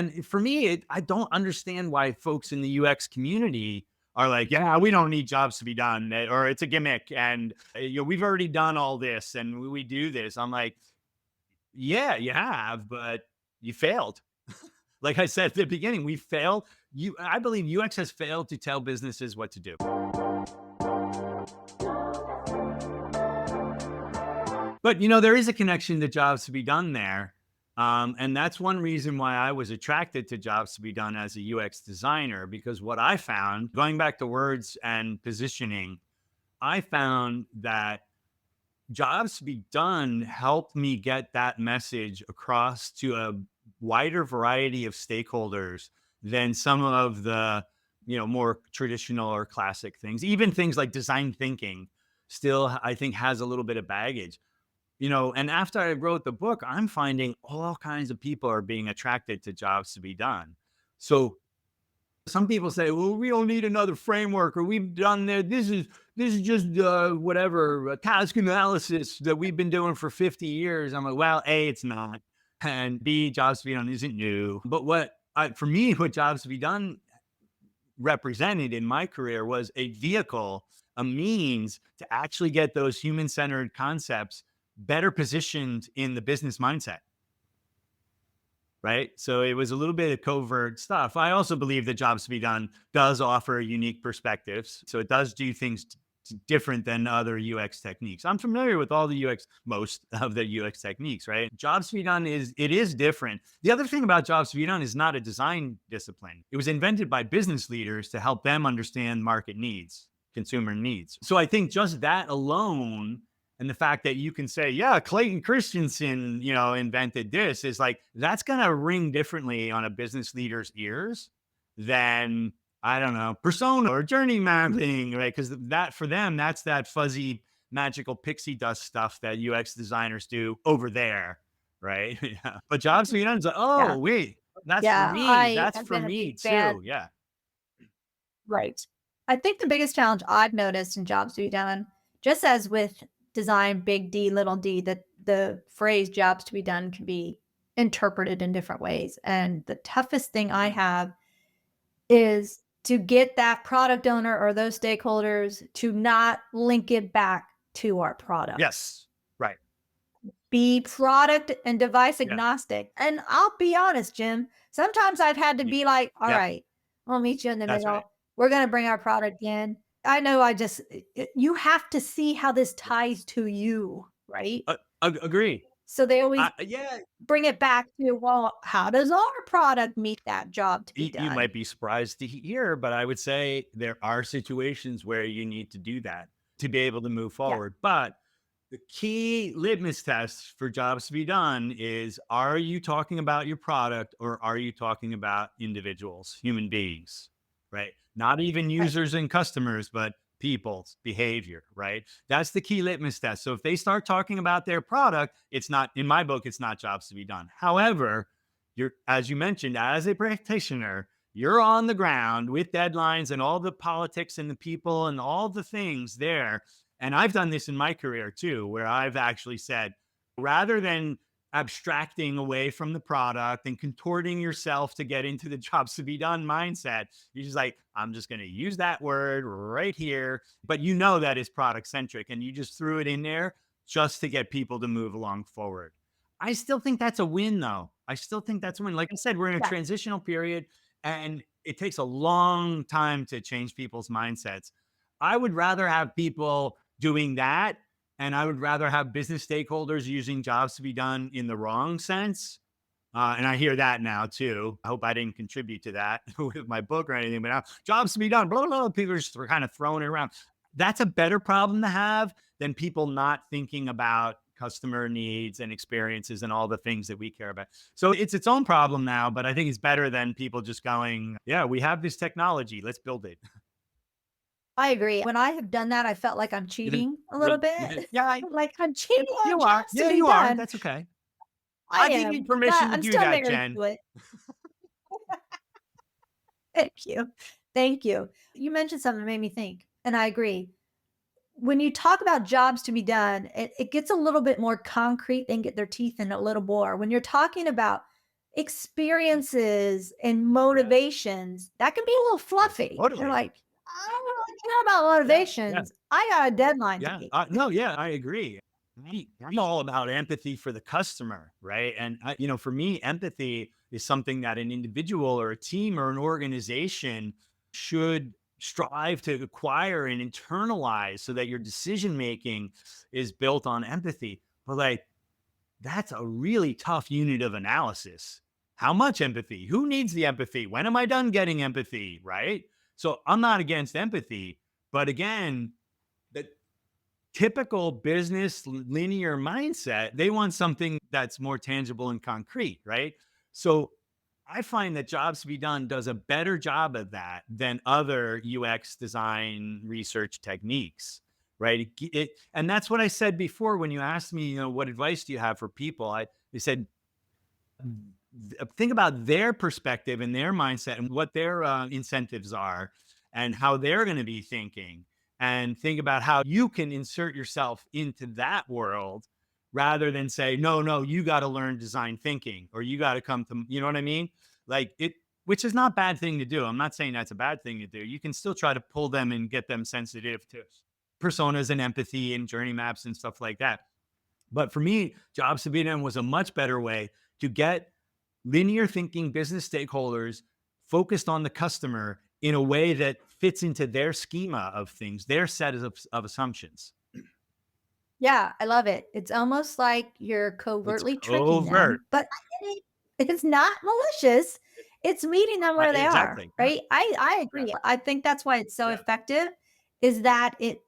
And for me, I don't understand why folks in the UX community are like, yeah, we don't need jobs to be done, or it's a gimmick. And we've already done all this and we do this. I'm like, yeah, you have, but you failed. Like I said at the beginning, we failed. I believe UX has failed to tell businesses what to do. But there is a connection to jobs to be done there. And that's one reason why I was attracted to jobs to be done as a UX designer, because what I found, going back to words and positioning, I found that jobs to be done helped me get that message across to a wider variety of stakeholders than some of the more traditional or classic things. Even things like design thinking still, I think, has a little bit of baggage. And after I wrote the book, I'm finding all kinds of people are being attracted to jobs to be done. So some people say, well, we don't need another framework, or we've done that. This is just whatever task analysis that we've been doing for 50 years. I'm like, well, A, it's not. And B, jobs to be done isn't new. But for me, what jobs to be done represented in my career was a vehicle, a means to actually get those human-centered concepts better positioned in the business mindset. Right. So it was a little bit of covert stuff. I also believe that jobs to be done does offer unique perspectives. So it does do things different than other UX techniques. I'm familiar with all the most of the UX techniques, right? Jobs to be done is different. The other thing about jobs to be done is not a design discipline. It was invented by business leaders to help them understand market needs, consumer needs. So I think just that alone, and the fact that you can say, yeah, Clayton Christensen, invented this, is like, that's going to ring differently on a business leader's ears than, I don't know, persona or journey mapping, right? Because that, for them, that's that fuzzy, magical pixie dust stuff that UX designers do over there, right? Yeah. But jobs to be done is like, Yeah. oh, wait, that's for Yeah. me. I That's have for been a me big fan. too. Yeah. Right. I think the biggest challenge I've noticed in jobs to be done, just as with design, big D, little d, that the phrase jobs to be done can be interpreted in different ways. And the toughest thing I have is to get that product owner or those stakeholders to not link it back to our product. Yes. Right. Be product and device Yeah. agnostic. And I'll be honest, Jim, sometimes I've had to be like, all Yep. right, I'll meet you in the That's right. middle. We're going to bring our product in. I know you have to see how this ties to you, right? Agree. So they always Yeah. bring it back to, well, how does our product meet that job to be You done? might be surprised to hear, but I would say there are situations where you need to do that to be able to move Yeah. forward. But the key litmus test for jobs to be done is, are you talking about your product or are you talking about individuals, human beings, right? Not even Right. users and customers, but people's behavior, right? That's the key litmus test. So if they start talking about their product, it's not, in my book, it's not jobs to be done. However, as you mentioned, as a practitioner, you're on the ground with deadlines and all the politics and the people and all the things there. And I've done this in my career too, where I've actually said, rather than abstracting away from the product and contorting yourself to get into the jobs to be done mindset, you're just like, I'm just going to use that word right here. But that is product centric, and you just threw it in there just to get people to move along forward. I still think that's a win, though. I still think that's a win. Like I said, we're in a Yeah. transitional period, and it takes a long time to change people's mindsets. I would rather have people doing that, and I would rather have business stakeholders using jobs to be done in the wrong sense. And I hear that now too. I hope I didn't contribute to that with my book or anything, but now jobs to be done, blah, blah, blah. People are just kind of throwing it around. That's a better problem to have than people not thinking about customer needs and experiences and all the things that we care about. So it's its own problem now, but I think it's better than people just going, yeah, we have this technology, let's build it. I agree. When I have done that, I felt like I'm cheating a little bit. Yeah, Like I'm cheating on you are. jobs to Yeah, be you are. done. That's okay. I I give you am, but permission to I'm do still that, married Jen. to it. Thank you. Thank you. You mentioned something that made me think, and I agree. When you talk about jobs to be done, it gets a little bit more concrete and get their teeth in a little more. When you're talking about experiences and motivations, that can be a little fluffy. They're Totally. like, I don't really care about Yeah. Yeah. motivations. I got a deadline to Yeah. meet. No, yeah, I agree. I'm all about empathy for the customer, right? And for me, empathy is something that an individual or a team or an organization should strive to acquire and internalize so that your decision making is built on empathy. But like, that's a really tough unit of analysis. How much empathy? Who needs the empathy? When am I done getting empathy? Right. So I'm not against empathy, but again, the typical business linear mindset, they want something that's more tangible and concrete, right? So I find that Jobs to be Done does a better job of that than other UX design research techniques, right? And that's what I said before when you asked me, what advice do you have for people? I said, think about their perspective and their mindset and what their incentives are and how they're going to be thinking, and think about how you can insert yourself into that world rather than say, no, you got to learn design thinking, or you got to come to, you know what I mean? Like it, which is not a bad thing to do. I'm not saying that's a bad thing to do. You can still try to pull them and get them sensitive to personas and empathy and journey maps and stuff like that. But for me, Jobs to be Done was a much better way to get linear thinking business stakeholders focused on the customer in a way that fits into their schema of things, their set of assumptions. Yeah, I love it. It's almost like you're It's covertly tricking covert. them, but it's not malicious. It's meeting them where they are, Exactly. right? I Yeah. agree. I think that's why it's so Yeah. effective is that it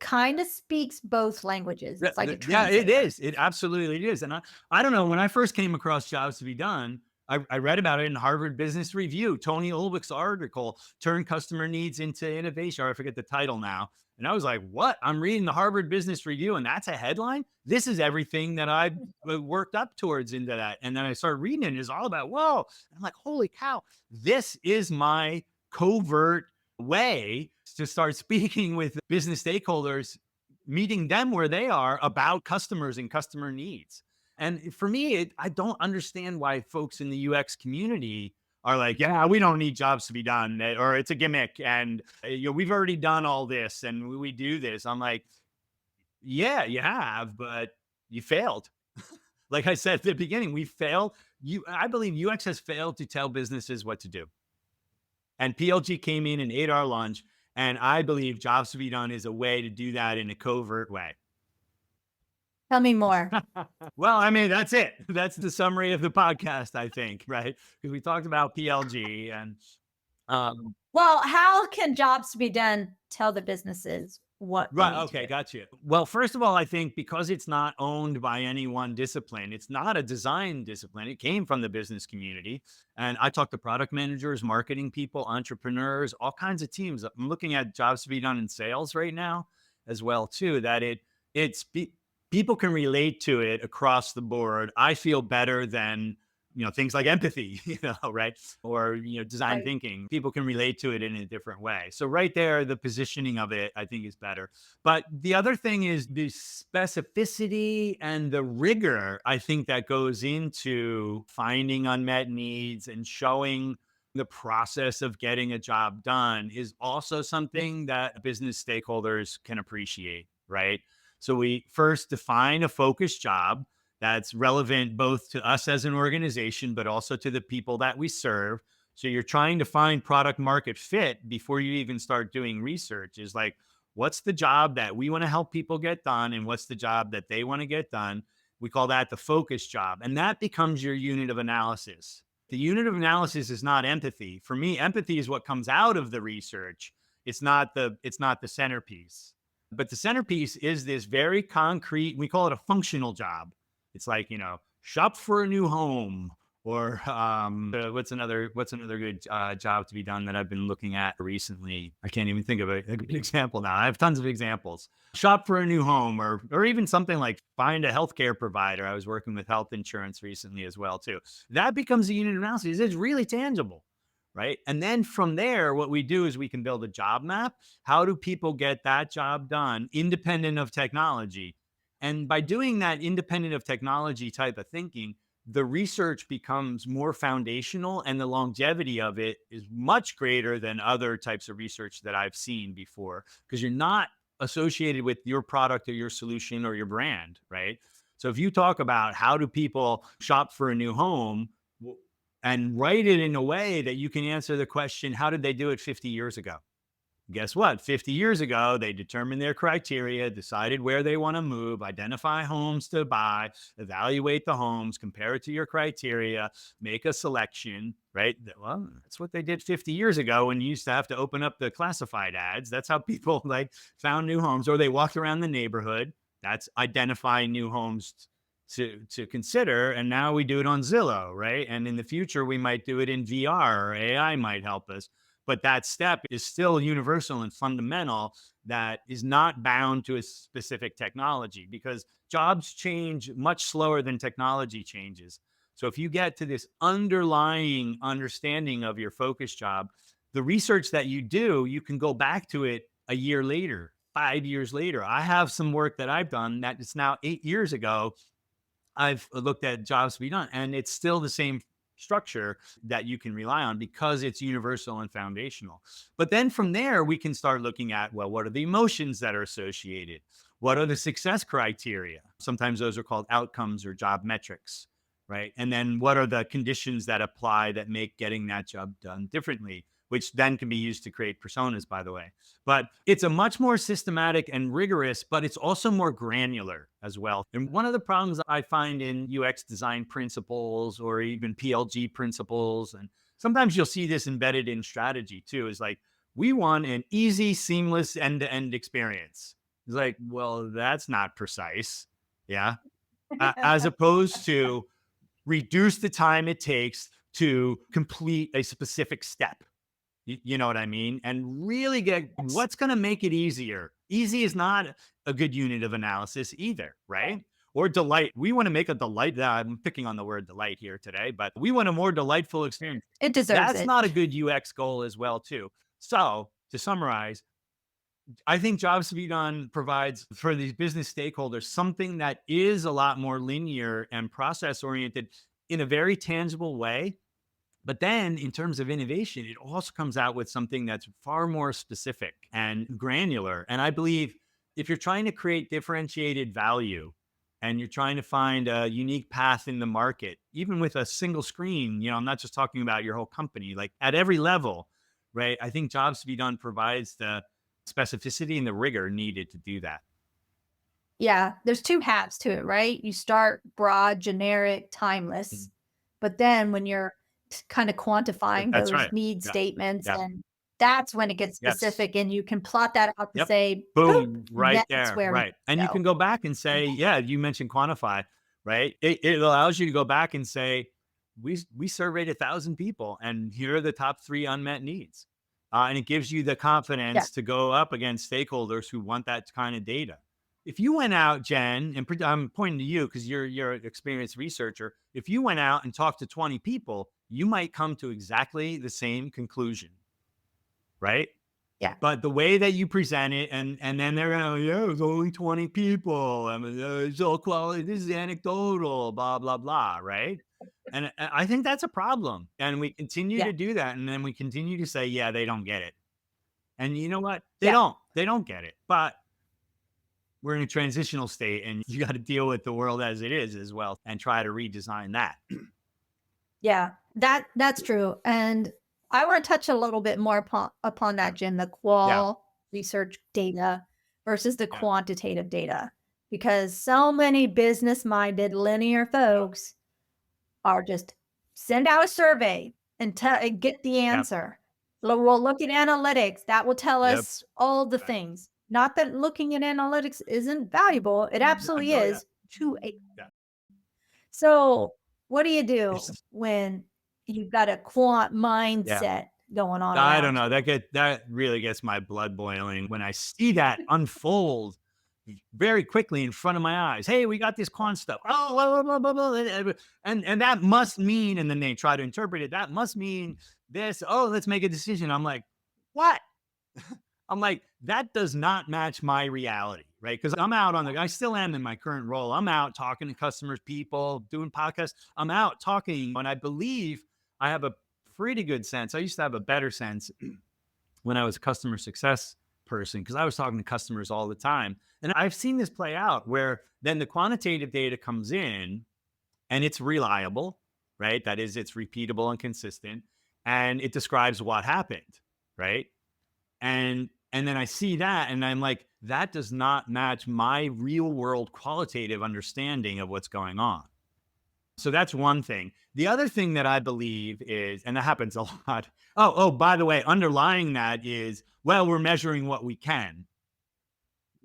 kind of speaks both languages. Yeah, It's like a yeah, it translator. is. It absolutely is. And I don't know, when I first came across Jobs to be Done, I read about it in Harvard Business Review, Tony Ulwick's article, Turn Customer Needs into Innovation, or I forget the title now. And I was like, what? I'm reading the Harvard Business Review and that's a headline? This is everything that I worked up towards into that. And then I started reading it and it's all about, whoa. And I'm like, holy cow, this is my covert way to start speaking with business stakeholders, meeting them where they are about customers and customer needs. And for me, I don't understand why folks in the UX community are like, yeah, we don't need Jobs to be Done, or it's a gimmick. And, we've already done all this and we do this. I'm like, yeah, you have, but you failed. Like I said at the beginning, we failed. I believe UX has failed to tell businesses what to do. And PLG came in and ate our lunch. And I believe Jobs to be Done is a way to do that in a covert way. Tell me more. Well, I mean, that's it. That's the summary of the podcast, I think, right? Because we talked about PLG and Well, how can jobs to be done tell the businesses what they right. need to Okay. do? Got you. Well, first of all, I think because it's not owned by any one discipline, it's not a design discipline. It came from the business community. And I talk to product managers, marketing people, entrepreneurs, all kinds of teams. I'm looking at Jobs to be Done in sales right now as well, too, that people can relate to it across the board. I feel better than, things like empathy, right? Or, design Right. thinking. People can relate to it in a different way. So right there, the positioning of it, I think, is better. But the other thing is the specificity and the rigor, I think, that goes into finding unmet needs and showing the process of getting a job done is also something that business stakeholders can appreciate, right? So we first define a focused job that's relevant both to us as an organization, but also to the people that we serve. So you're trying to find product market fit before you even start doing research, is like, what's the job that we want to help people get done? And what's the job that they want to get done? We call that the focus job. And that becomes your unit of analysis. The unit of analysis is not empathy. For me, empathy is what comes out of the research. It's not the centerpiece. But the centerpiece is this very concrete, we call it a functional job. It's like, shop for a new home, or what's another good job to be done that I've been looking at recently? I can't even think of a good example now. I have tons of examples. Shop for a new home, or even something like find a healthcare provider. I was working with health insurance recently as well, too. That becomes a unit of analysis. It's really tangible. Right. And then from there, what we do is we can build a job map. How do people get that job done independent of technology? And by doing that independent of technology type of thinking, the research becomes more foundational and the longevity of it is much greater than other types of research that I've seen before, because you're not associated with your product or your solution or your brand, right? So if you talk about how do people shop for a new home and write it in a way that you can answer the question, how did they do it 50 years ago? Guess what? 50 years ago, they determined their criteria, decided where they want to move, identify homes to buy, evaluate the homes, compare it to your criteria, make a selection, right? Well, that's what they did 50 years ago when you used to have to open up the classified ads. That's how people like found new homes, or they walked around the neighborhood. That's identifying new homes to consider. And now we do it on Zillow, right? And in the future, we might do it in VR, or AI might help us. But that step is still universal and fundamental, that is not bound to a specific technology, because jobs change much slower than technology changes. So if you get to this underlying understanding of your focus job, the research that you do, you can go back to it a year later, 5 years later. I have some work that I've done that it's now 8 years ago. I've looked at jobs to be done, and it's still the same structure that you can rely on because it's universal and foundational. But then from there, we can start looking at, well, what are the emotions that are associated? What are the success criteria? Sometimes those are called outcomes or job metrics, right? And then what are the conditions that apply that make getting that job done differently, which then can be used to create personas, by the way. But it's a much more systematic and rigorous, but it's also more granular as well. And one of the problems I find in UX design principles or even PLG principles, and sometimes you'll see this embedded in strategy too, is like, we want an easy, seamless end-to-end experience. It's like, well, that's not precise. Yeah. As opposed to reduce the time it takes to complete a specific step. You know what I mean? And really get Yes. what's going to make it easier. Easy is not a good unit of analysis either, right? Or delight. We want to make a delight. I'm picking on the word delight here today, but we want a more delightful experience. It deserves That's it. not a good UX goal as well, too. So to summarize, I think jobs to be done provides for these business stakeholders something that is a lot more linear and process oriented in a very tangible way. But then in terms of innovation, it also comes out with something that's far more specific and granular. And I believe if you're trying to create differentiated value and you're trying to find a unique path in the market, even with a single screen, I'm not just talking about your whole company, like at every level, right? I think jobs to be done provides the specificity and the rigor needed to do that. Yeah, there's two halves to it, right? You start broad, generic, timeless, Mhm. but then when you're kind of quantifying That's those right. need Yeah. statements, Yeah. and that's when it gets Yes. specific and you can plot that out to Yep. say, boop, Boom, right that's there. where we Right. And you go. can go back and say, yeah, you mentioned quantify, right? It allows you to go back and say, we surveyed 1,000 people and here are the top 3 unmet needs. And it gives you the Yeah, confidence to go up against stakeholders who want that kind of data. If you went out, Jen, and I'm pointing to you because you're an experienced researcher. If you went out and talked to 20 people, you might come to exactly the same conclusion, right? yeah, But the way that you present it, and then they're gonna, yeah, it was only 20 people. I mean, it's all quality. This is anecdotal, blah blah blah, right? And I think that's a problem. And we continue yeah, to do that, and then we continue to say, yeah, they don't get it. And you know what? They yeah. don't. They don't get it. But we're in a transitional state, and you got to deal with the world as it is as well, and try to redesign that. Yeah, that's true. And I want to touch a little bit more upon Yeah, that, Jim, the yeah, qual research data versus the yeah, quantitative data. Because so many business-minded linear yeah, folks are just send out a survey and tell and get the yeah, answer. We'll look at analytics. That will tell yep, us all the right. things. Not that looking at analytics isn't valuable. It absolutely Oh yeah, is to a yeah. so, what do you do It's, when you've got a quant yeah. mindset going on I don't around know. you? That really gets my blood boiling when I see that unfold very quickly in front of my eyes. Hey, we got this quant stuff. Oh, blah, blah, blah, blah, blah. And that must mean, and then they try to interpret it. That must mean this. Oh, let's make a decision. I'm like, what? I'm like, that does not match my reality. right? Because I'm out I still am in my current role. I'm out talking to customers, people, doing podcasts. I'm out talking, and I believe I have a pretty good sense. I used to have a better sense when I was a customer success person because I was talking to customers all the time. And I've seen this play out where then the quantitative data comes in and it's reliable, right? That is, it's repeatable and consistent, and it describes what happened, right? And then I see that and I'm like, that does not match my real world qualitative understanding of what's going on. So that's one thing. The other thing that I believe is, and that happens a lot. By the way, underlying that is, well, we're measuring what we can,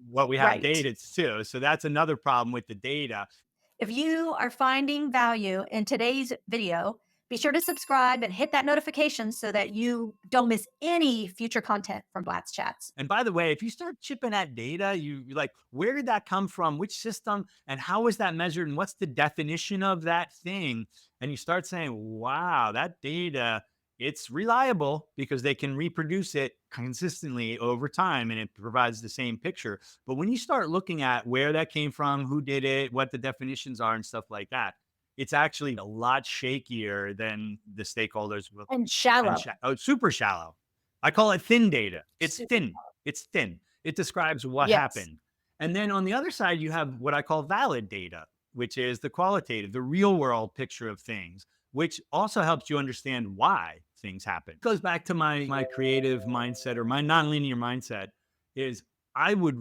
what we have Right. data to. So that's another problem with the data. If you are finding value in today's video, be sure to subscribe and hit that notification so that you don't miss any future content from BlatzChatz. And by the way, if you start chipping at data, you're like, where did that come from? Which system? And how was that measured? And what's the definition of that thing? And you start saying, wow, that data, it's reliable because they can reproduce it consistently over time and it provides the same picture. But when you start looking at where that came from, who did it, what the definitions are, and stuff like that, it's actually a lot shakier than the stakeholders will. And shallow. Super shallow. I call it thin data. It's Super thin. It's thin. It describes what Yes. happened. And then on the other side, you have what I call valid data, which is the qualitative, the real world picture of things, which also helps you understand why things happen. It goes back to my creative mindset or my nonlinear mindset is I would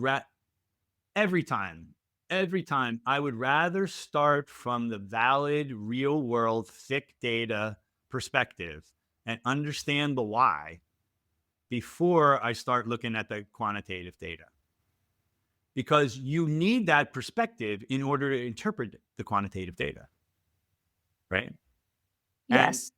every time I would rather start from the valid, real world, thick data perspective and understand the why before I start looking at the quantitative data. Because you need that perspective in order to interpret the quantitative data. Right? Yes.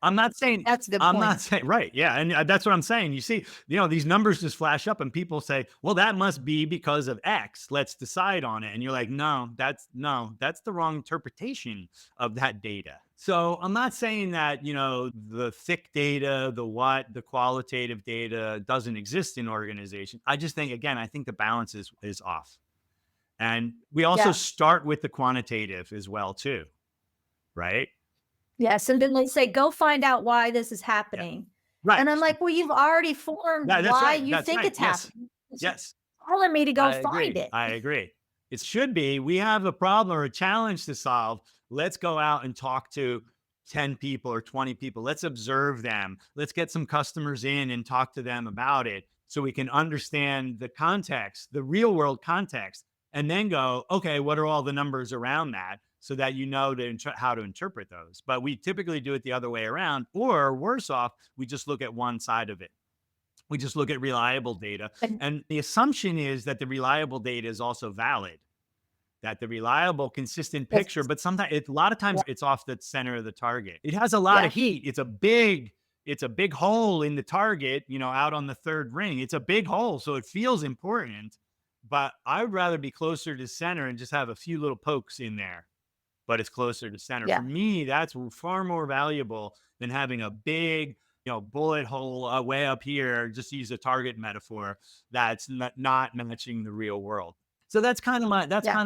I'm not saying That's the I'm point. not saying right. Yeah. And that's what I'm saying. You see, these numbers just flash up and people say, well, that must be because of X. Let's decide on it. And you're like, no, that's the wrong interpretation of that data. So I'm not saying that, the thick data, the qualitative data doesn't exist in organization. I just think, again, I think the balance is off. And we also start with the quantitative as well, too. Right. Yes. And then they say, go find out why this is Yeah. happening. Right. And I'm like, well, you've already formed That's why right. you That's think right. it's Yes. happening. It's Yes. telling me to go I find agree. it. I agree. It should be, we have a problem or a challenge to solve. Let's go out and talk to 10 people or 20 people. Let's observe them. Let's get some customers in and talk to them about it so we can understand the context, the real world context, and then go, okay, what are all the numbers around that so that how to interpret those. But we typically do it the other way around, or worse off, we just look at one side of it. We just look at reliable data. And And the assumption is that the reliable data is also valid, that the reliable, consistent Yes. picture, but sometimes, a lot of times Yeah. it's off the center of the target. It has a lot of heat. It's a big hole in the target, out on the third ring. It's a big hole. So it feels important, but I would rather be closer to center and just have a few little pokes in there, but it's closer to center. For Yeah. me, that's far more valuable than having a big, bullet hole way up here, just to use a target metaphor, that's not matching the real world. So that's kind of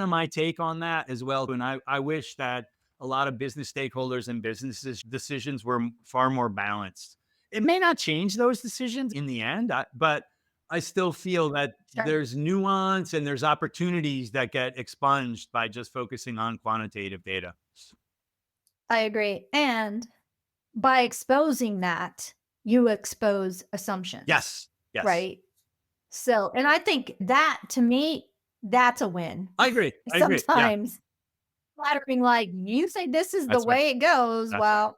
my take on that as well. And I wish that a lot of business stakeholders and businesses decisions were far more balanced. It may not change those decisions in the end, but I still feel that Sure. there's nuance and there's opportunities that get expunged by just focusing on quantitative data. I agree. And by exposing that, you expose assumptions. Yes. Yes. Right. So, and I think that to me, that's a win. I agree. I agree. Yeah. Sometimes flattering, like, you say this is the That's right. way it goes. That's Well,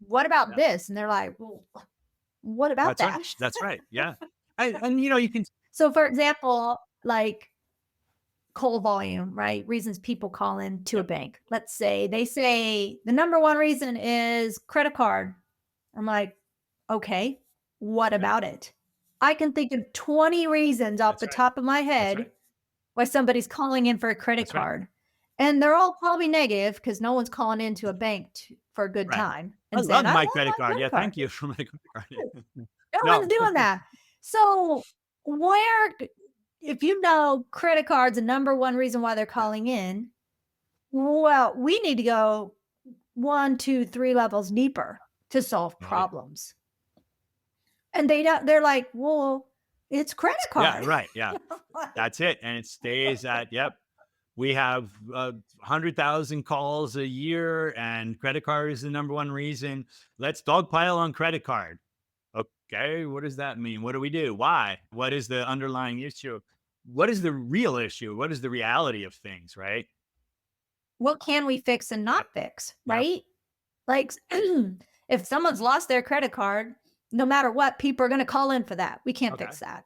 what about Yeah. this? And they're like, well, what about That's that? right. That's right. Yeah. And you can. So, for example, like call volume, right? Reasons people call in to a bank. Let's say they say the number one reason is credit card. I'm like, okay, what about it? I can think of 20 reasons off That's the right. top of my That's head right. why somebody's calling in for a credit That's right. card. And they're all probably negative because no one's calling into a bank for a good Right. time I and saying, love I my love credit my card. credit Yeah. card. Thank you for my credit card. No No. one's doing that. So where if you know credit cards, the number one reason why they're calling in, well, we need to go 1, 2, 3 levels deeper to solve Right. problems. And they don't, they're like, well, it's credit Yeah, card. right. Yeah. Like, That's it. And it stays at, yep. We have 100,000 calls a year, and credit card is the number one reason. Let's dogpile on credit card. Okay. What does that mean? What do we do? Why? What is the underlying issue? What is the real issue? What is the reality of things? Right. what can we fix and Yep. not fix, Yep. right? Like, if someone's lost their credit card, no matter what, people are going to call in for that. We can't Okay. fix that.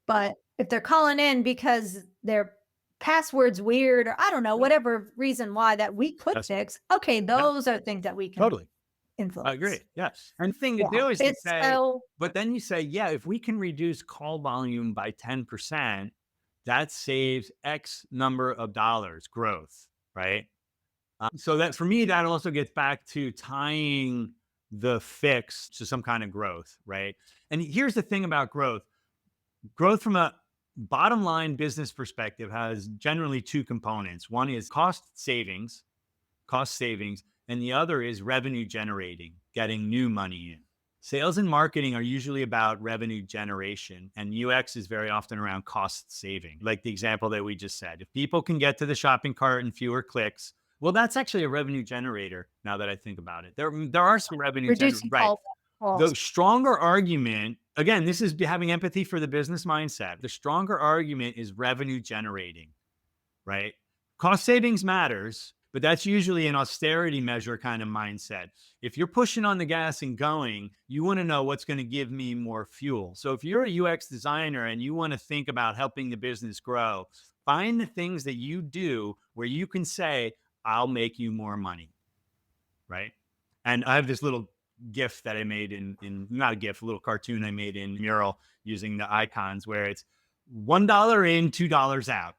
But if they're calling in because their password's weird, or I don't know, Yep. whatever reason why that we could Yes. fix, okay, Yep. those are things that we can Totally. I agree. influence. Yeah. And the thing to Yeah. do is to It's say, so but then you say, yeah, if we can reduce call volume by 10%, that saves X number of dollars growth, right? So that for me, that also gets back to tying the fix to some kind of growth, right? And here's the thing about growth. Growth from a bottom line business perspective has generally two components. One is cost savings, and the other is revenue generating, getting new money in. Sales and marketing are usually about revenue generation, and UX is very often around cost saving. Like the example that we just said, if people can get to the shopping cart in fewer clicks, well, that's actually a revenue generator. Now that I think about it, there are some revenue generators, reducing right? call The calls. stronger argument, again, this is having empathy for the business mindset. The stronger argument is revenue generating, right? Cost savings matters, but that's usually an austerity measure kind of mindset. If you're pushing on the gas and going, you want to know what's going to give me more fuel. So if you're a UX designer and you want to think about helping the business grow, find the things that you do where you can say, I'll make you more money, right? And I have this little GIF that I made in not a GIF, a little cartoon I made in Mural using the icons where it's $1 in, $2 out.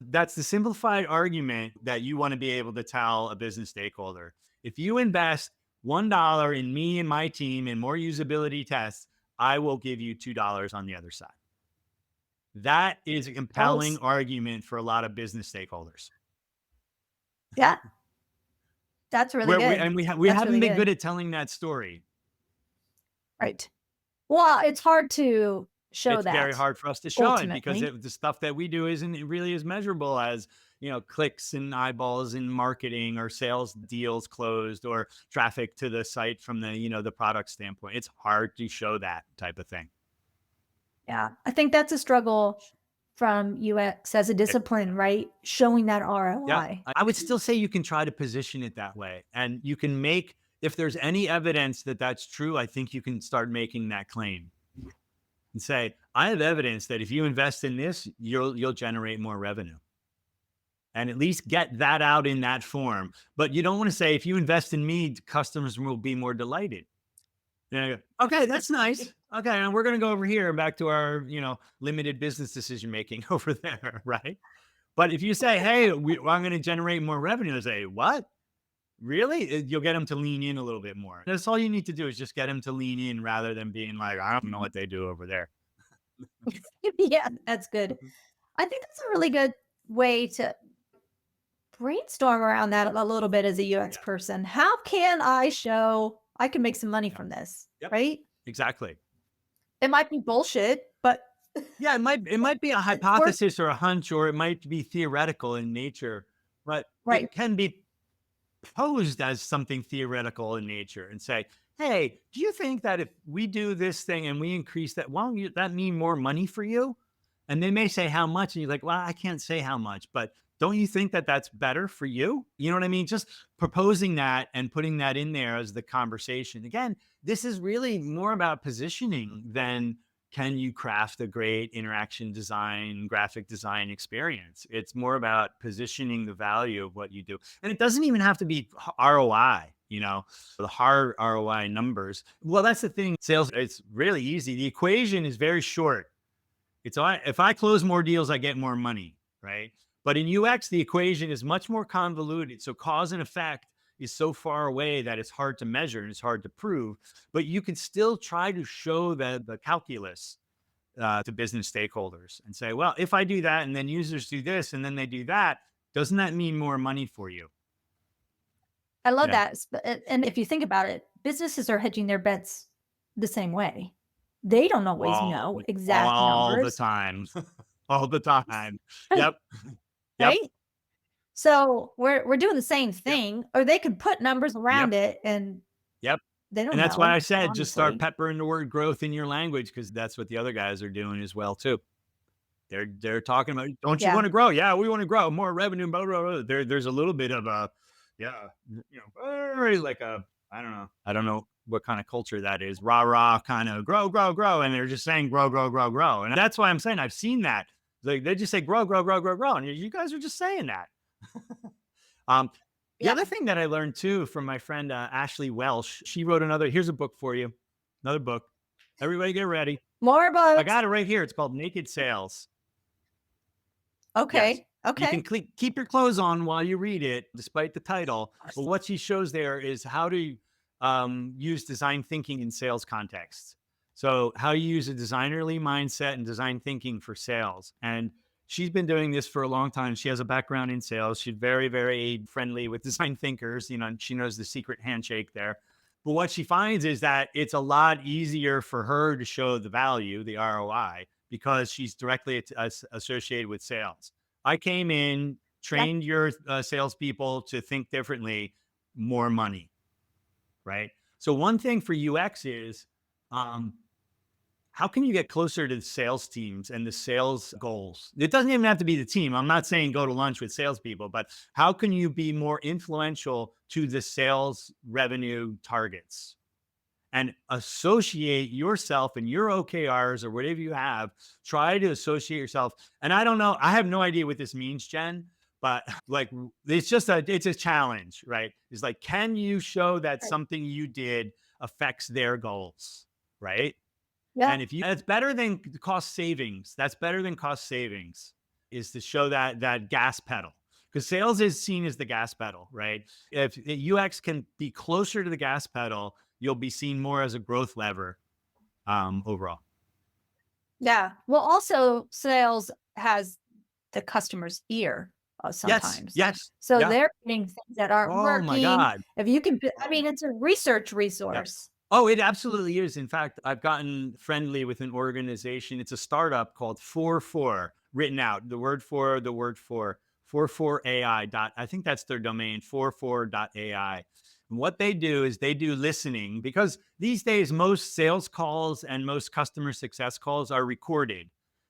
That's the simplified argument that you want to be able to tell a business stakeholder. If you invest $1 in me and my team and more usability tests, I will give you $2 on the other side. That is a compelling Sells. argument for a lot of business stakeholders. Yeah, that's really Where good. we That's haven't really been good. good at telling that story. Right. Well, it's hard to show It's very that hard for us to show it because ultimately. the stuff that we do isn't really as measurable as, clicks and eyeballs in marketing or sales deals closed or traffic to the site from the product standpoint. It's hard to show that type of thing. Yeah. I think that's a struggle from UX as a Eh, discipline, right? Showing that Yeah. ROI. I would still say you can try to position it that way, and you can make, if there's any evidence that that's true, I think you can start making that claim and say, I have evidence that if you invest in this, you'll generate more revenue. And at least get that out in that form. But you don't want to say, if you invest in me, customers will be more delighted. Okay, that's nice. Okay, and we're going to go over here back to our, limited business decision making over there, right? But if you say, hey, I'm going to generate more revenue, they say, what? Really? You'll get them to lean in a little bit more. That's all you need to do is just get them to lean in rather than being like, I don't know what they do over there. Yeah, that's good. Mhm. I think that's a really good way to brainstorm around that a little bit as a UX Yeah. person. How can I show I can make some money Yeah. from this? Yep. Right? Exactly. It might be bullshit, but Yeah, it might be a it's worth hypothesis or a hunch, or it might be theoretical in nature, but right. it can be posed as something theoretical in nature and say, "Hey, do you think that if we do this thing and we increase that, won't that mean more money for you?" And they may say how much, and you're like, "Well, I can't say how much, but don't you think that that's better for you?" You know what I mean? Just proposing that and putting that in there as the conversation. Again, this is really more about positioning than can you craft a great interaction design, graphic design experience. It's more about positioning the value of what you do. And it doesn't even have to be ROI, the hard ROI numbers. Well, that's the thing. Sales, it's really easy. The equation is very short. It's if I close more deals, I get more money, right? But in UX, the equation is much more convoluted. So cause and effect is so far away that it's hard to measure and it's hard to prove. But you can still try to show the calculus to business stakeholders and say, well, if I do that and then users do this and then they do that, doesn't that mean more money for you? I love Yeah. that. And if you think about it, businesses are hedging their bets the same way. They don't always know exact All the numbers, time. All the time. Yep. Yep. right? So we're doing the same Yep. thing, or they could put numbers Yep. around it and Yep. they And don't that's why know, I said just start honestly. peppering the word growth in your language, because that's what the other guys are doing as well too. They're talking about, don't you Yeah. want to grow? Yeah, we want to grow more revenue. Blah, blah, blah. There's a little bit of a, yeah, like a, I don't know what kind of culture that is. Rah rah, kind of grow, grow, grow, and they're just saying grow, grow, grow, grow, and that's why I'm saying I've seen that. Like they just say grow, grow, grow, grow, grow, and you guys are just saying that. um, the Yeah. other thing that I learned too from my friend Ashley Welsh, she wrote another. Here's a book for you, another book. Everybody get ready. More I books. got it right here. It's called Naked Sales. Yes. Okay. You can Okay. keep your clothes on while you read it, despite the title. But what she shows there is how to use design thinking in sales contexts. So, how you use a designerly mindset and design thinking for sales. And she's been doing this for a long time. She has a background in sales. She's very, very friendly with design thinkers. And she knows the secret handshake there. But what she finds is that it's a lot easier for her to show the value, the ROI, because she's directly associated with sales. I came in, Yeah. trained your salespeople to think differently, more money, right? So one thing for UX is, um, how can you get closer to the sales teams and the sales goals? It doesn't even have to be the team. I'm not saying go to lunch with salespeople, but how can you be more influential to the sales revenue targets? And associate yourself and your OKRs or whatever you have, try to associate yourself. And I don't know, I have no idea what this means, Jen, but like it's a challenge, right? It's like, can you show that Right. something you did affects their goals, right? Yeah. And if you, that's better than cost savings. That's better than cost savings, is to show that gas pedal, because sales is seen as the gas pedal, right? If the UX can be closer to the gas pedal, you'll be seen more as a growth lever overall. Yeah. Well, also sales has the customer's ear Yes. sometimes. Yes. So Yeah. they're getting things that aren't Oh my working. God. If you can, I mean, it's a research Yep. resource. Oh, it absolutely is. In fact, I've gotten friendly with an organization. It's a startup called FourFour, written out the word for, FourFour AI dot. I think that's their domain, FourFour.ai. And what they do is they do listening, because these days most sales calls and most customer success calls are recorded.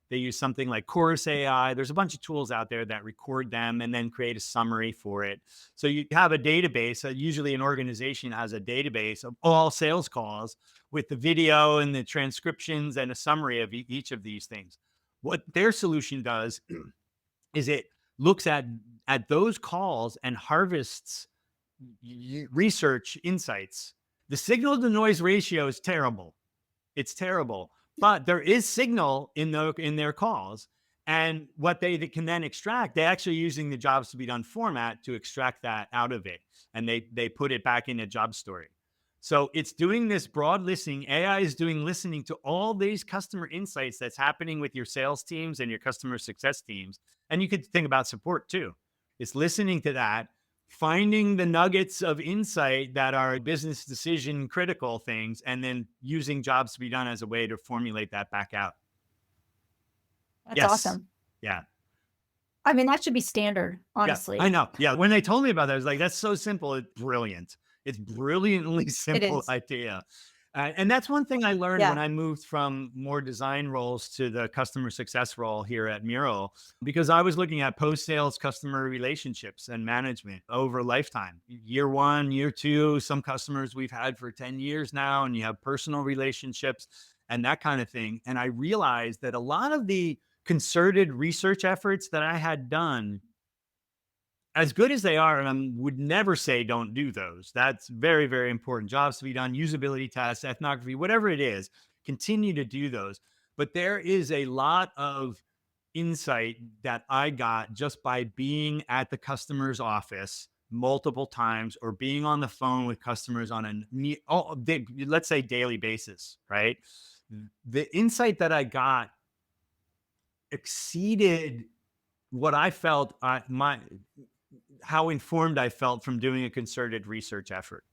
They use something like Chorus AI. There's a bunch of tools out there that record them and then create a summary for it. So you have a database. Usually, an organization has a database of all sales calls with the video and the transcriptions and a summary of each of these things. What their solution does is it looks at those calls and harvests research insights. The signal to noise ratio is terrible. It's terrible, but there is signal in their calls, and what they can then extract. They actually using the jobs to be done format to extract that out of it, and they put it back in a job story. So it's doing this broad listening. AI is doing listening to all these customer insights that's happening with your sales teams and your customer success teams, and you could think about support too. It's listening to that, finding the nuggets of insight that are business decision critical things, and then using jobs to be done as a way to formulate that back out. That's Yes. awesome. Yeah. I mean, that should be standard, Yeah. I honestly. know. Yeah. When they told me about that, I was like, that's so simple. It's brilliant. It's brilliantly It simple is. idea. And that's one thing I learned when Yeah. I moved from more design roles to the customer success role here at Mural, because I was looking at post sales customer relationships and management over lifetime. Year one, year two, some customers we've had for 10 years now, and you have personal relationships and that kind of thing. And I realized that a lot of the concerted research efforts that I had done, as good as they are, and I would never say don't do those. That's very, very important. Jobs to be done, usability tests, ethnography, whatever it is, continue to do those. But there is a lot of insight that I got just by being at the customer's office multiple times, or being on the phone with customers on let's say daily basis, right? The insight that I got exceeded what I felt, how informed I felt from doing a concerted research effort.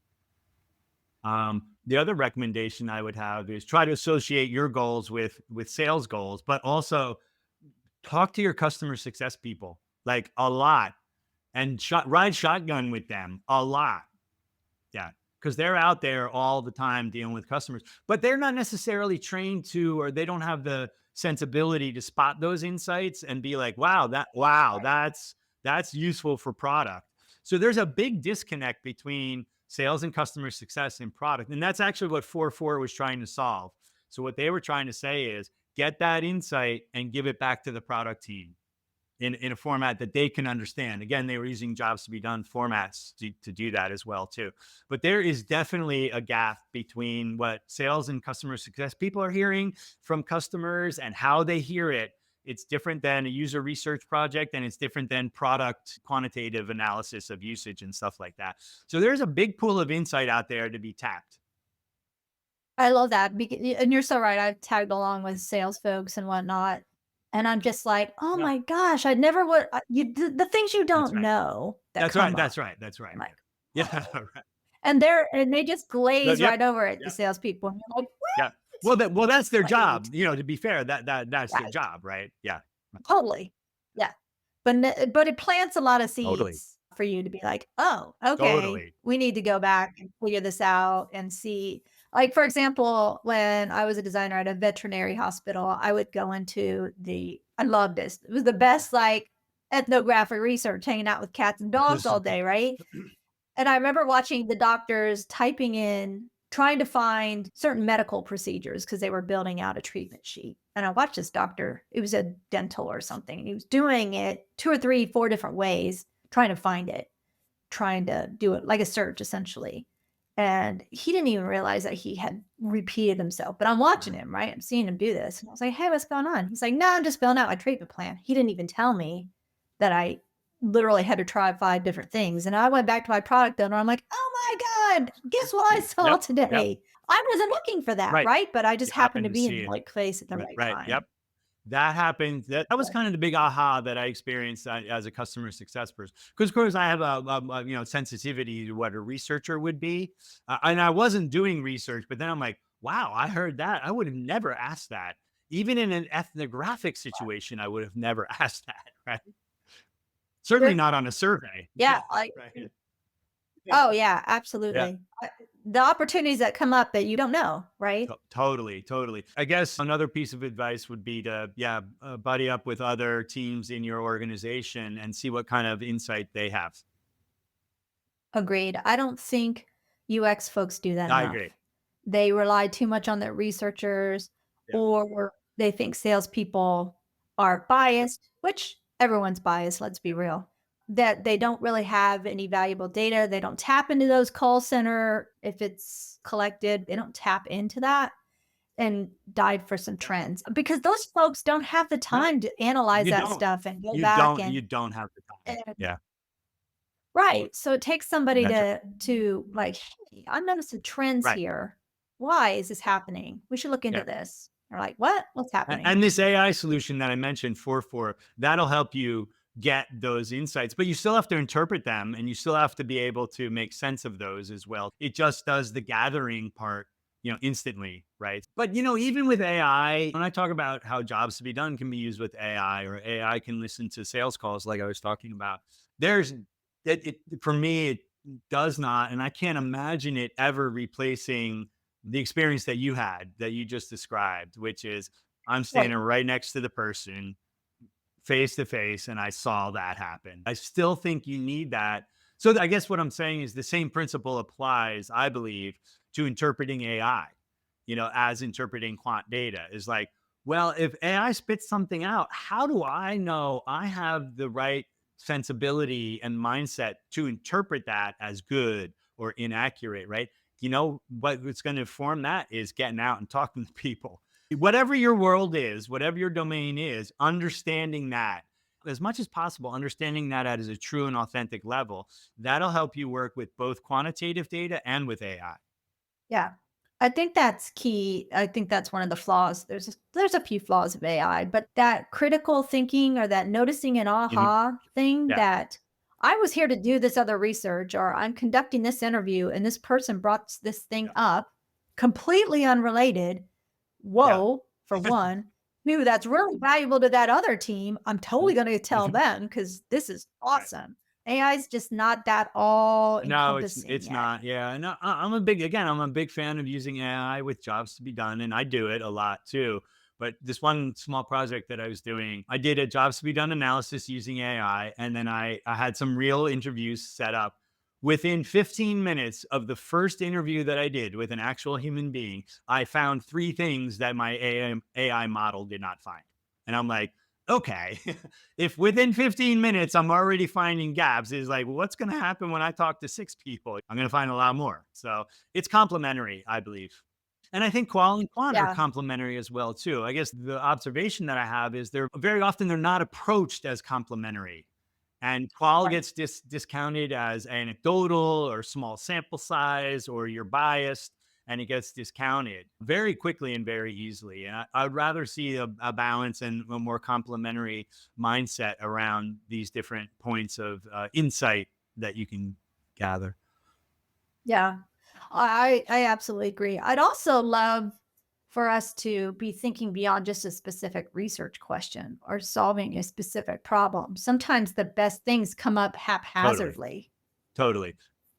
The other recommendation I would have is try to associate your goals with sales goals, but also talk to your customer success people like a lot, and ride shotgun with them a lot. Yeah, because they're out there all the time dealing with customers, but they're not necessarily trained to, or they don't have the sensibility to spot those insights and be like, wow, Right. that's useful for product. So there's a big disconnect between sales and customer success in product, and that's actually what FourFour was trying to solve. So what they were trying to say is get that insight and give it back to the product team in a format that they can understand. Again, they were using jobs to be done formats to do that as well too. But there is definitely a gap between what sales and customer success people are hearing from customers and how they hear it. It's different than a user research project, and it's different than product quantitative analysis of usage and stuff like that. So there's a big pool of insight out there to be tapped. I love that, and you're so right, I've tagged along with sales folks and whatnot, and I'm just like, "Oh Yeah, my gosh, I never would," the things you that's don't right. know that That's right. come That's up. right. That's right. I'm like, Yeah. "Whoa." Right. And they just glaze Yep. right over at the Yep. salespeople, and you're like, Yeah. "What?" Well, that's their Right, job. To be fair, that's their right, job, right? Yeah. totally. Yeah. But it plants a lot of Totally. seeds for you to be like, "Oh, okay, Totally. we need to go back and figure this out and see." Like, for example, when I was a designer at a veterinary hospital, I would go into I loved this. It was the best, like, ethnographic research, hanging out with cats and dogs all day, right? And I remember watching the doctors typing in, trying to find certain medical procedures because they were building out a treatment sheet. And I watched this doctor, it was a dental or something. And he was doing it 2 or 3, 4 different ways, trying to find it, trying to do it like a search essentially. And he didn't even realize that he had repeated himself. But I'm watching him, right? I'm seeing him do this. And I was like, hey, what's going on? He's like, no, I'm just filling out my treatment plan. He didn't even tell me that I literally had to try 5 different things. And I went back to my product owner. I'm like, oh my God, guess what I saw Yep. Yep. today? I wasn't looking for that, Right. right? But I You just happened happen to to be in see the it. right place at the Right. right Right. time. Yep. That happens. That was Yeah. kind of the big aha that I experienced as a customer success person. Because of course I have a sensitivity to what a researcher would be, and I wasn't doing research. But then I'm like, wow, I heard that. I would have never asked that. Even in an ethnographic situation, I would have never asked that. Right. Certainly Sure. not on a survey. Yeah. Yeah. Right. Oh, yeah, Yeah. absolutely. The opportunities that come up that you don't know, right? Totally, totally. I guess another piece of advice would be to, yeah, buddy up with other teams in your organization and see what kind of insight they have. Agreed. I don't think UX folks do that I enough. agree. They rely too much on their researchers, Yeah. or they think salespeople are biased, which everyone's biased, let's be Yeah. real. That they don't really have any valuable data. They don't tap into those call center if it's collected. They don't tap into that and dive for some Yeah. trends because those folks don't have the No, time to analyze you that don't. stuff and go You back don't. You don't have the time. and Yeah. right. So it takes somebody That's right. to like, hey, I'm noticing trends Right. here. Why is this happening? We should look into Yeah. this. They're like, what? What's happening? And this AI solution that I mentioned, FourFour, that'll help you get those insights, but you still have to interpret them and you still have to be able to make sense of those as well. It just does the gathering part, instantly, right? But, even with AI, when I talk about how jobs to be done can be used with AI, or AI can listen to sales calls like I was talking about, there's for me, it does not, and I can't imagine it ever replacing the experience that you had, that you just described, which is I'm Right. standing right next to the person face to face and I saw that happen. I still think you need that. So I guess what I'm saying is the same principle applies, I believe, to interpreting AI, as interpreting quant data is like, well, if AI spits something out, how do I know I have the right sensibility and mindset to interpret that as good or inaccurate, right? What's going to inform that is getting out and talking to people. Whatever your world is, whatever your domain is, understanding that as much as possible, understanding that at a true and authentic level, that'll help you work with both quantitative data and with AI. Yeah. I think that's key. I think that's one of the flaws. There's a few flaws of AI, but that critical thinking or that noticing an Mhm. aha thing Yeah. that I was here to do this other research or I'm conducting this interview and this person brought this thing Yeah. up completely unrelated. Yeah. Whoa, for one. Ooh, that's really valuable to that other team. I'm totally Mhm. going to tell Mhm. them because this is Right. awesome. AI is just not that all No, encompassing it's yet. not. Yeah, no, I'm a big fan of using AI with jobs to be done, and I do it a lot too. But this one small project that I was doing, I did a jobs to be done analysis using AI, and then I had some real interviews set up. Within 15 minutes of the first interview that I did with an actual human being, I found three things that my AI model did not find, and I'm like, okay. If within 15 minutes I'm already finding gaps, is like, what's going to happen when I talk to six people? I'm going to find a lot more. So it's complementary, I believe. And I think qual and quant are Yeah, complementary as well too. I guess the observation that I have is they're very often they're not approached as complementary. And qual right. gets discounted as anecdotal or small sample size or you're biased, and it gets discounted very quickly and very easily. And I'd rather see a balance and a more complementary mindset around these different points of insight that you can gather. Yeah. I absolutely agree. I'd also love for us to be thinking beyond just a specific research question or solving a specific problem. Sometimes the best things come up Totally. haphazardly Totally.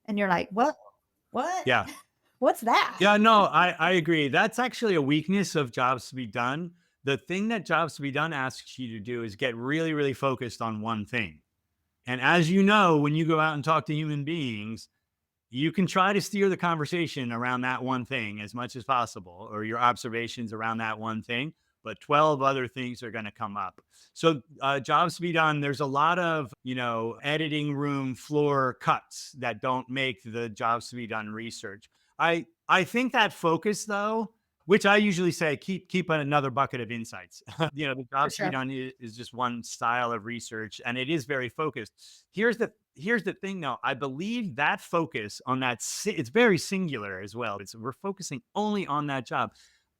and you're like, "What? What? Yeah. What's that?" Yeah, no, I agree. That's actually a weakness of jobs to be done. The thing that jobs to be done asks you to do is get really, really focused on one thing. And as you know, when you go out and talk to human beings, you can try to steer the conversation around that one thing as much as possible, or your observations around that one thing. But 12 other things are going to come up. So, jobs to be done, there's a lot of, editing room floor cuts that don't make the jobs to be done research. I think that focus, though, which I usually say, keep another bucket of insights. The For jobs to be sure. done is just one style of research, and it is very focused. Here's the thing though. I believe that focus on that it's very singular as well. We're focusing only on that job.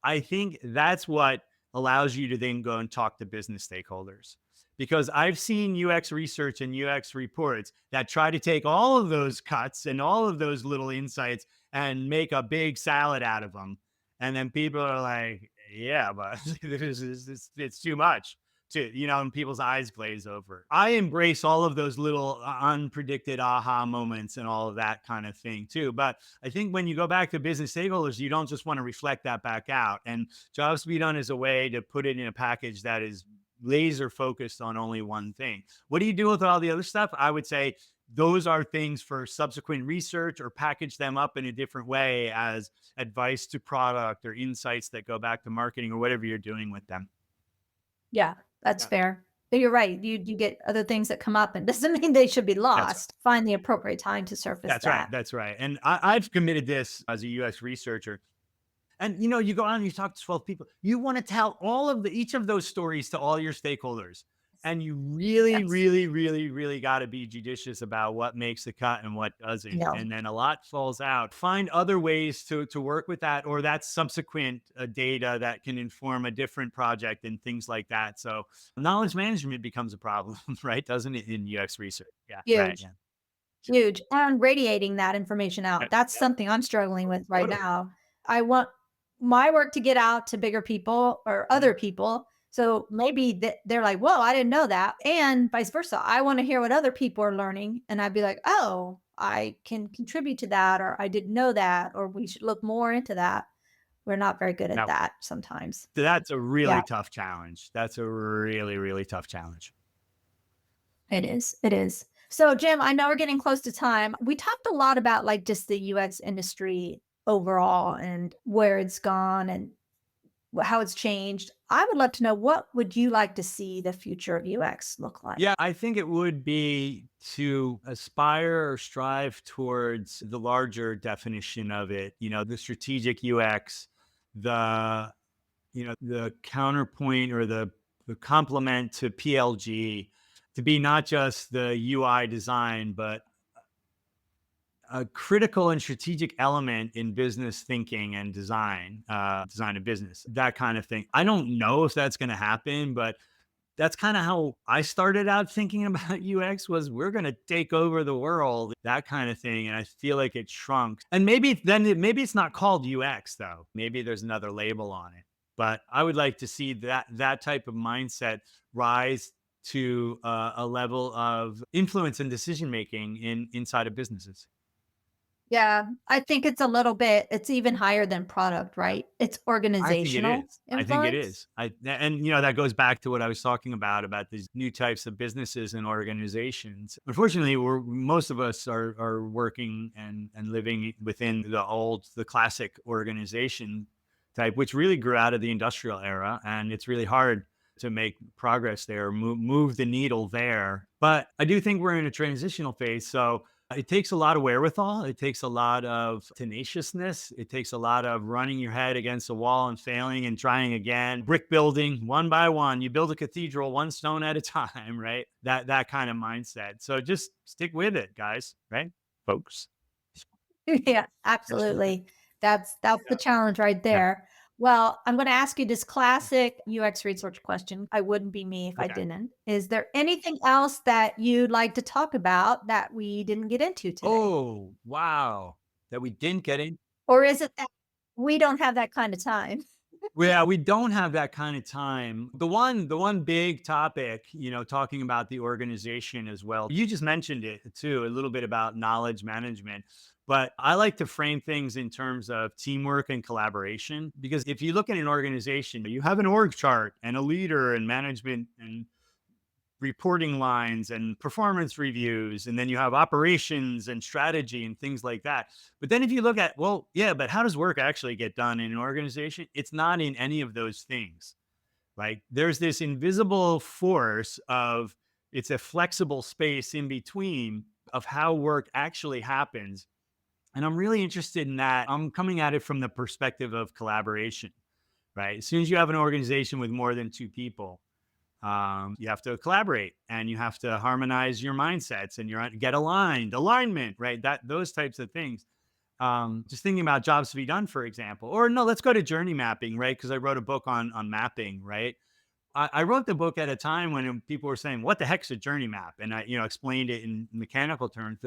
I think that's what allows you to then go and talk to business stakeholders. Because I've seen UX research and UX reports that try to take all of those cuts and all of those little insights and make a big salad out of them. And then people are like, yeah, but it's too much and people's eyes glaze over. I embrace all of those little unpredicted aha moments and all of that kind of thing too. But I think when you go back to business stakeholders, you don't just want to reflect that back out. And jobs to be done is a way to put it in a package that is laser focused on only one thing. What do you do with all the other stuff? I would say those are things for subsequent research or package them up in a different way as advice to product or insights that go back to marketing or whatever you're doing with them. Yeah, that's Yeah. fair. But you're right. You get other things that come up and doesn't mean they should be That's right. lost. Find the appropriate time to surface That's right. that. That's right. And I've committed this as a UX researcher. And you go on and you talk to 12 people. You want to tell all of each of those stories to all your stakeholders. And you really, Yes. really, really, really got to be judicious about what makes the cut and what doesn't. No. And then a lot falls out. Find other ways to work with that, or that subsequent data that can inform a different project and things like that. So knowledge management becomes a problem, right? Doesn't it, in UX research? Yeah, right. Huge. Yeah. Sure. Huge, and radiating that information out. Yep. That's Yep. something I'm struggling with right Totally. now. I want my work to get out to bigger people or Mhm. other people. So maybe they're like, whoa, I didn't know that. And vice versa. I want to hear what other people are learning. And I'd be like, oh, I can contribute to that, or I didn't know that, or we should look more into that. We're not very good at No, that sometimes. that's a Yeah, really tough challenge. That's a really, really tough challenge. it is. It is. So, Jim, I know we're getting close to time. We talked a lot about like just the UX industry overall and where it's gone and how it's changed. I would love to know, what would you like to see the future of UX look like? Yeah, I think it would be to aspire or strive towards the larger definition of it, the strategic UX, the, the counterpoint or the complement to PLG, to be not just the UI design, but a critical and strategic element in business thinking and design, design of business, that kind of thing. I don't know if that's going to happen, but that's kind of how I started out thinking about UX was we're going to take over the world, that kind of thing. And I feel like it shrunk. And maybe it's not called UX though. Maybe there's another label on it. But I would like to see that type of mindset rise to a level of influence and decision making inside of businesses. Yeah, I think it's even higher than product, right? It's I think it organizational is. I think it influence. is. And that goes back to what I was talking about these new types of businesses and organizations. Unfortunately, most of us are working and living within the classic organization type, which really grew out of the industrial era, and it's really hard to make progress there, move the needle there. But I do think we're in a transitional phase, so it takes a lot of wherewithal. It takes a lot of tenaciousness. It takes a lot of running your head against a wall and failing and trying again. Brick building one by one. You build a cathedral one stone at a time, right? That kind of mindset. So just stick with it, guys, right? Folks. Yeah, absolutely. That's the Yeah. challenge right Yeah. there. Well, I'm going to ask you this classic UX research question. I wouldn't be me if I Okay. didn't. Is there anything else that you'd like to talk about that we didn't get into today? Oh, wow. That we didn't get in. Or is it that we don't have that kind of time? Yeah, we don't have that kind of time. The one big topic, talking about the organization as well. You just mentioned it too, a little bit about knowledge management. But I like to frame things in terms of teamwork and collaboration because if you look at an organization, you have an org chart and a leader and management and reporting lines and performance reviews, and then you have operations and strategy and things like that. But then if you look at, well, yeah, but how does work actually get done in an organization? It's not in any of those things. Like there's this invisible force of it's a flexible space in between of how work actually happens. And I'm really interested in that. I'm coming at it from the perspective of collaboration, right? As soon as you have an organization with more than two people, you have to collaborate and you have to harmonize your mindsets and get alignment, right? Those types of things. Just thinking about jobs to be done, for example, or no, let's go to journey mapping, right? Because I wrote a book on mapping, right? I wrote the book at a time when people were saying, "What the heck's a journey map?" And I, explained it in mechanical terms.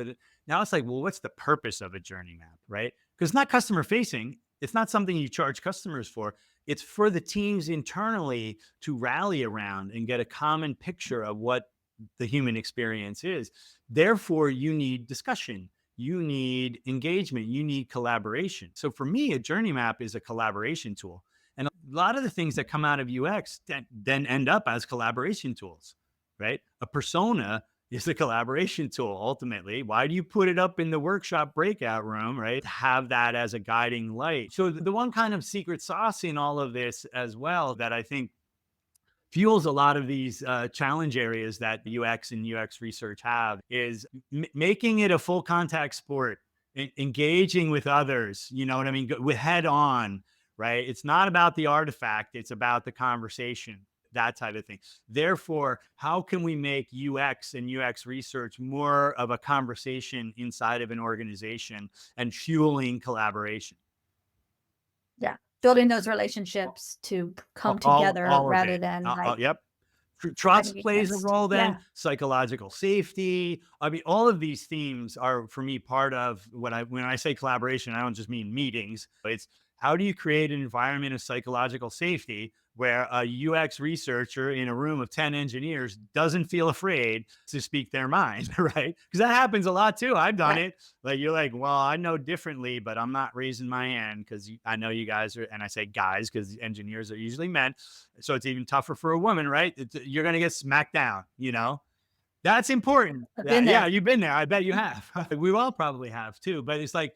Now it's like, well, what's the purpose of a journey map, right? Because it's not customer facing. It's not something you charge customers for. It's for the teams internally to rally around and get a common picture of what the human experience is. Therefore, you need discussion. You need engagement. You need collaboration. So for me, a journey map is a collaboration tool. And a lot of the things that come out of UX then end up as collaboration tools, right? A persona is a collaboration tool ultimately. Why do you put it up in the workshop breakout room, right? Have that as a guiding light. So the one kind of secret sauce in all of this as well that I think fuels a lot of these challenge areas that UX and UX research have is making it a full contact sport, engaging with others, you know what I mean? With head on, right? It's not about the artifact, it's about the conversation, that type of thing. Therefore, how can we make UX and UX research more of a conversation inside of an organization and fueling collaboration? Yeah. Building those relationships to come together All of rather it. than like Yep. fighting Trust plays a against. role then, Yeah. psychological safety. I mean, all of these themes are for me part of when I say collaboration, I don't just mean meetings. It's how do you create an environment of psychological safety where a UX researcher in a room of 10 engineers doesn't feel afraid to speak their mind, right? Because that happens a lot too. I've done Right. it. Like you're like, well, I know differently, but I'm not raising my hand because I know you guys are, and I say guys because engineers are usually men. So it's even tougher for a woman, right? You're going to get smacked down, That's important. I've Yeah, been yeah, there. you've been there. I bet you have. We all probably have too. But it's like,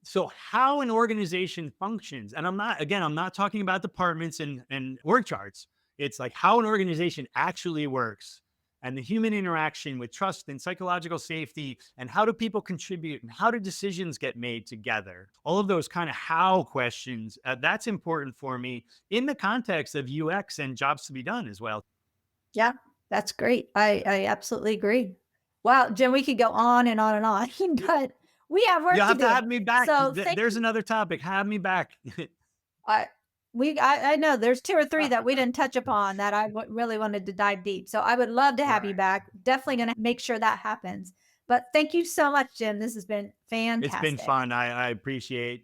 so how an organization functions, and I'm not talking about departments and org charts. It's like how an organization actually works and the human interaction with trust and psychological safety and how do people contribute and how do decisions get made together. All of those kind of how questions, that's important for me in the context of UX and jobs to be done as well. Yeah, that's great. I absolutely agree. Wow, Jim, we could go on and on and on, but We have work You'll to have to do. have me back. So thank There's another topic. Have me back. I I know there's 2 or 3 that we didn't touch upon that I really wanted to dive deep. So I would love to have you Right. back. Definitely going to make sure that happens. But thank you so much, Jim. This has been It's been fantastic. fun. I appreciate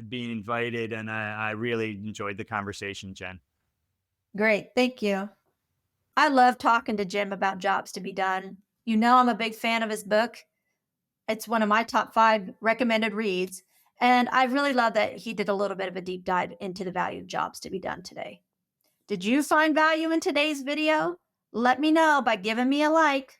being invited, and I really enjoyed the conversation, Jen. Great. Thank you. I love talking to Jim about jobs to be done. You know, I'm a big fan of his book. It's one of my top 5 recommended reads. And I really love that he did a little bit of a deep dive into the value of jobs to be done today. Did you find value in today's video? Let me know by giving me a like.